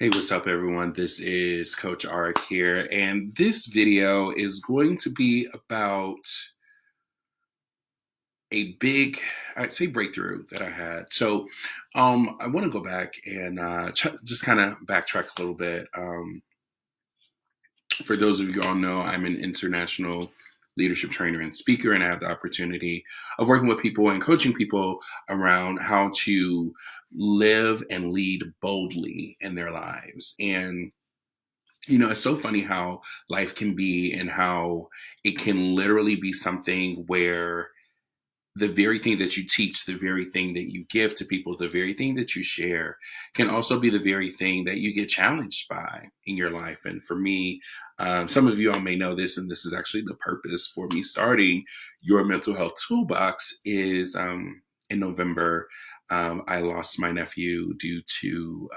Hey, what's up, everyone? This is Coach Arik here, and this video is going to be about a big, I'd say, breakthrough that I had. I want to go back and just kind of backtrack a little bit. For those of you who all know, I'm an international leadership trainer and speaker, and I have the opportunity of working with people and coaching people around how to live and lead boldly in their lives. And it's so funny how life can be and how it can literally be something where the very thing that you teach, the very thing that you give to people, the very thing that you share can also be the very thing that you get challenged by in your life. And for me, some of you all may know this, and this is actually the purpose for me starting your mental health toolbox is in November, I lost my nephew due to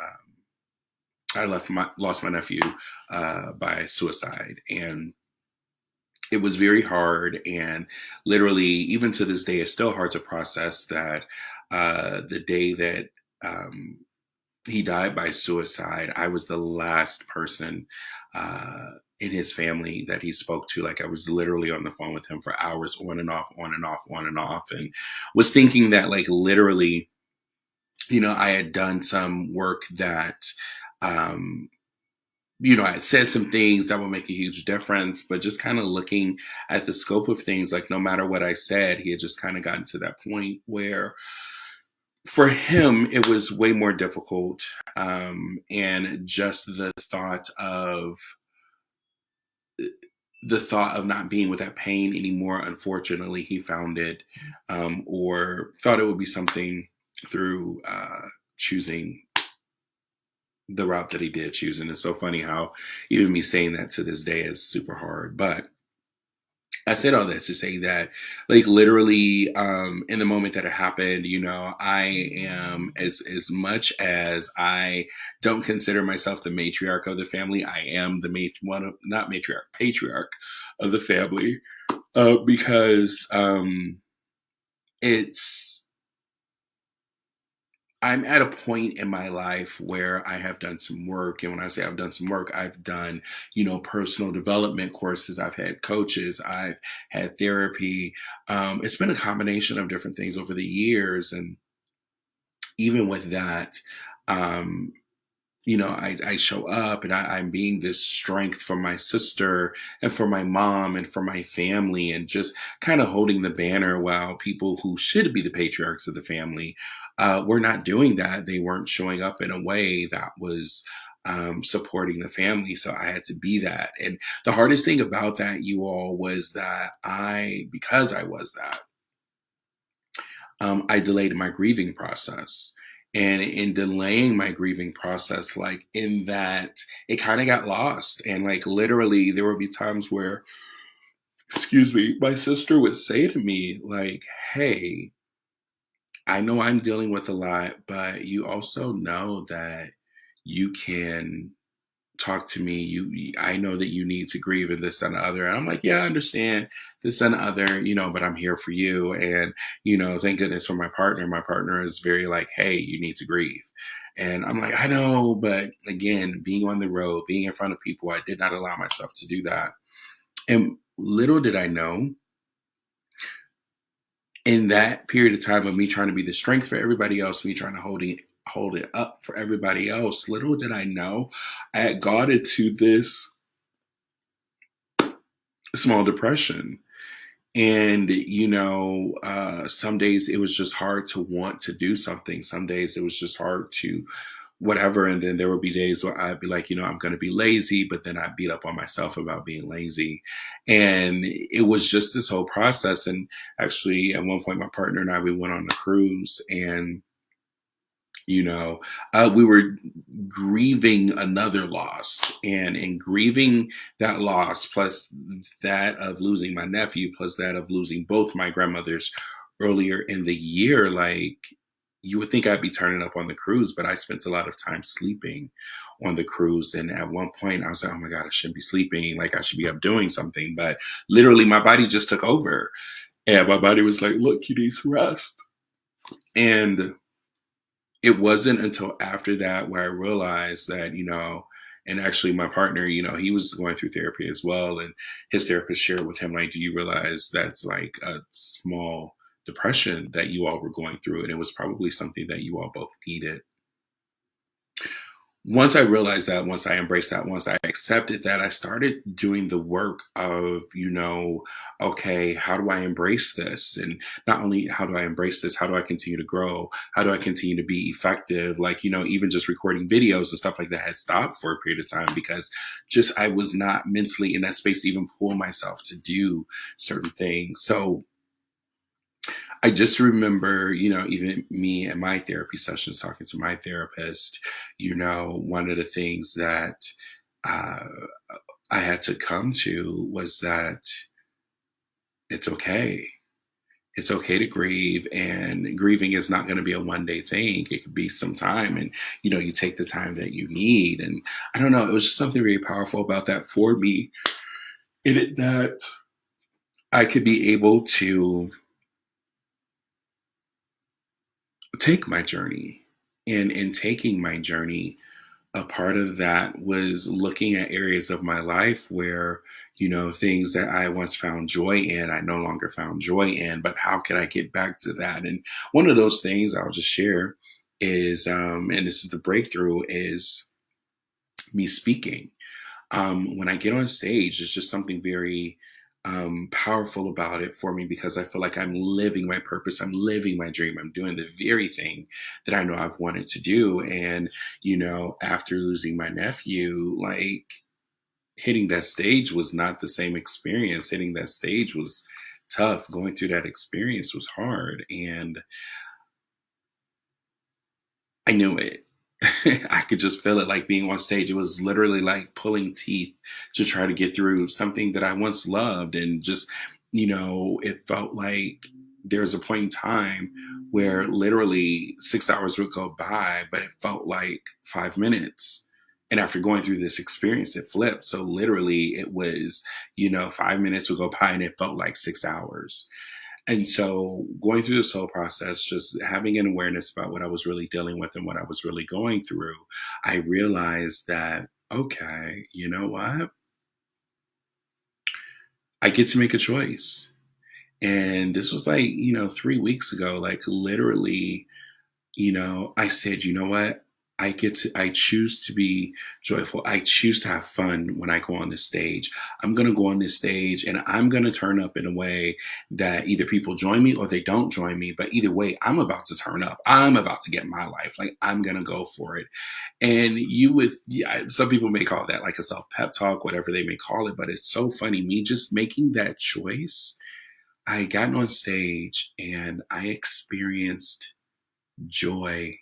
lost my nephew by suicide, and it was very hard. And literally, even to this day, it's still hard to process that the day that he died by suicide, I was the last person in his family that he spoke to. Like I was literally on the phone with him for hours, on and off, on and off, on and off, and was thinking that like literally, I had done some work that. Um, I said some things that would make a huge difference, but just kind of looking at the scope of things, like no matter what I said, he had just kind of gotten to that point where for him, it was way more difficult. And just the thought of not being with that pain anymore, unfortunately, he found it, or thought it would be something through choosing the route that he did choose. And it's so funny how even me saying that to this day is super hard. But I said all that to say that, like, literally, in the moment that it happened, I am as much as I don't consider myself the matriarch of the family, I am the not matriarch, patriarch of the family, because it's I'm at a point in my life where I have done some work. And when I say I've done some work, I've done, personal development courses. I've had coaches. I've had therapy. It's been a combination of different things over the years. And even with that, um, I show up and I'm being this strength for my sister and for my mom and for my family, and just kind of holding the banner while people who should be the patriarchs of the family were not doing that. They weren't showing up in a way that was supporting the family. So I had to be that. And the hardest thing about that, you all, was that because I was that, I delayed my grieving process. And in delaying my grieving process, like in that, it kind of got lost. And like literally, there would be times where, excuse me, my sister would say to me, like, hey, I know I'm dealing with a lot, but you also know that you can talk to me. I know that you need to grieve and this and the other. And I'm like, yeah, I understand this and the other, but I'm here for you. And, thank goodness for my partner. My partner is very like, hey, you need to grieve. And I'm like, I know, but again, being on the road, being in front of people, I did not allow myself to do that. And little did I know, in that period of time of me trying to be the strength for everybody else, me trying to hold it up for everybody else, little did I know I had got into this small depression. And, some days it was just hard to want to do something. Some days it was just hard to whatever. And then there would be days where I'd be like, I'm going to be lazy, but then I'd beat up on myself about being lazy. And it was just this whole process. And actually, at one point, my partner and I, we went on a cruise, and we were grieving another loss, and in grieving that loss, plus that of losing my nephew, plus that of losing both my grandmothers earlier in the year, like, you would think I'd be turning up on the cruise, but I spent a lot of time sleeping on the cruise. And at one point I was like, oh my God, I shouldn't be sleeping. Like I should be up doing something. But literally my body just took over, and my body was like, look, you need to rest. And it wasn't until after that where I realized that, and actually my partner, he was going through therapy as well. And his therapist shared with him, like, do you realize that's like a small depression that you all were going through? And it was probably something that you all both needed. Once I realized that, once I embraced that, once I accepted that, I started doing the work of, okay, how do I embrace this? And not only how do I embrace this, how do I continue to grow? How do I continue to be effective? Like, even just recording videos and stuff like that had stopped for a period of time because just I was not mentally in that space to even pull myself to do certain things. So I just remember, even me and my therapy sessions talking to my therapist, one of the things that uh, I had to come to was that it's okay. It's okay to grieve, and grieving is not going to be a one day thing. It could be some time, and you take the time that you need. And I don't know, it was just something very powerful about that for me, in it that I could be able to take my journey. And in taking my journey, a part of that was looking at areas of my life where, things that I once found joy in, I no longer found joy in, but how can I get back to that? And one of those things I'll just share is, and this is the breakthrough, is me speaking. When I get on stage, it's just something very powerful about it for me because I feel like I'm living my purpose. I'm living my dream. I'm doing the very thing that I know I've wanted to do. And, after losing my nephew, like hitting that stage was not the same experience. Hitting that stage was tough. Going through that experience was hard. And I knew it. I could just feel it like being on stage. It was literally like pulling teeth to try to get through something that I once loved. And just, it felt like there was a point in time where literally 6 hours would go by, but it felt like 5 minutes. And after going through this experience, it flipped. So literally it was, 5 minutes would go by and it felt like 6 hours. And so going through this whole process, just having an awareness about what I was really dealing with and what I was really going through, I realized that, okay, you know what? I get to make a choice. And this was like, 3 weeks ago, like literally, I said, you know what? I choose to be joyful. I choose to have fun when I go on this stage. I'm going to go on this stage and I'm going to turn up in a way that either people join me or they don't join me. But either way, I'm about to turn up. I'm about to get my life. Like I'm going to go for it. And yeah, some people may call that like a self pep talk, whatever they may call it. But it's so funny. Me just making that choice. I got on stage and I experienced joy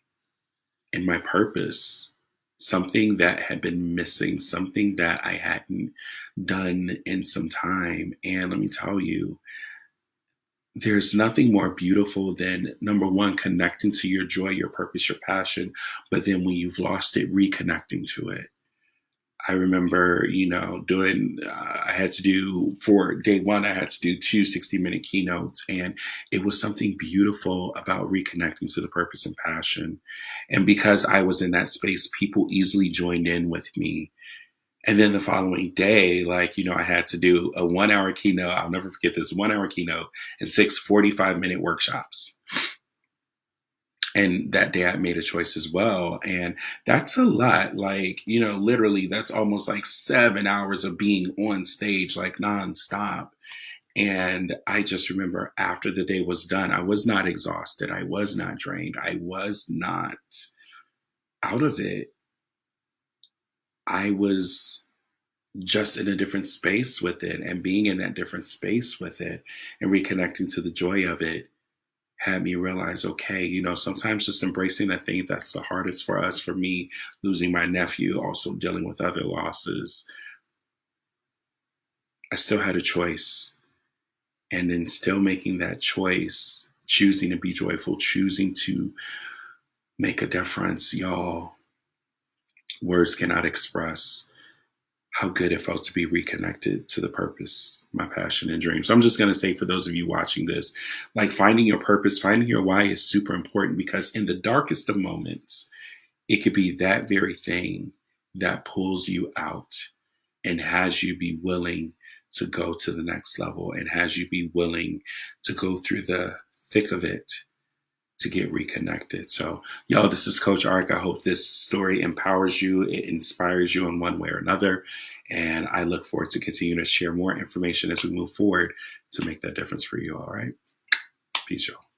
in my purpose, something that had been missing, something that I hadn't done in some time. And let me tell you, there's nothing more beautiful than number one, connecting to your joy, your purpose, your passion, but then when you've lost it, reconnecting to it. I remember, I had to do for day one, I had to do two 60-minute keynotes. And it was something beautiful about reconnecting to the purpose and passion. And because I was in that space, people easily joined in with me. And then the following day, like, I had to do a 1 hour keynote. I'll never forget this 1 hour keynote and 6 45-minute workshops. And that day I made a choice as well. And that's a lot. Like, literally, that's almost like 7 hours of being on stage, like nonstop. And I just remember after the day was done, I was not exhausted. I was not drained. I was not out of it. I was just in a different space with it, and being in that different space with it and reconnecting to the joy of it had me realize, okay, sometimes just embracing that thing that's the hardest for us, for me, losing my nephew, also dealing with other losses, I still had a choice. And then still making that choice, choosing to be joyful, choosing to make a difference, y'all, words cannot express how good it felt to be reconnected to the purpose, my passion and dream. So I'm just going to say, for those of you watching this, like, finding your purpose, finding your why is super important, because in the darkest of moments, it could be that very thing that pulls you out and has you be willing to go to the next level, and has you be willing to go through the thick of it to get reconnected. So, y'all, this is Coach Ark. I hope this story empowers you, it inspires you in one way or another. And I look forward to continuing to share more information as we move forward to make that difference for you. All right. Peace, y'all.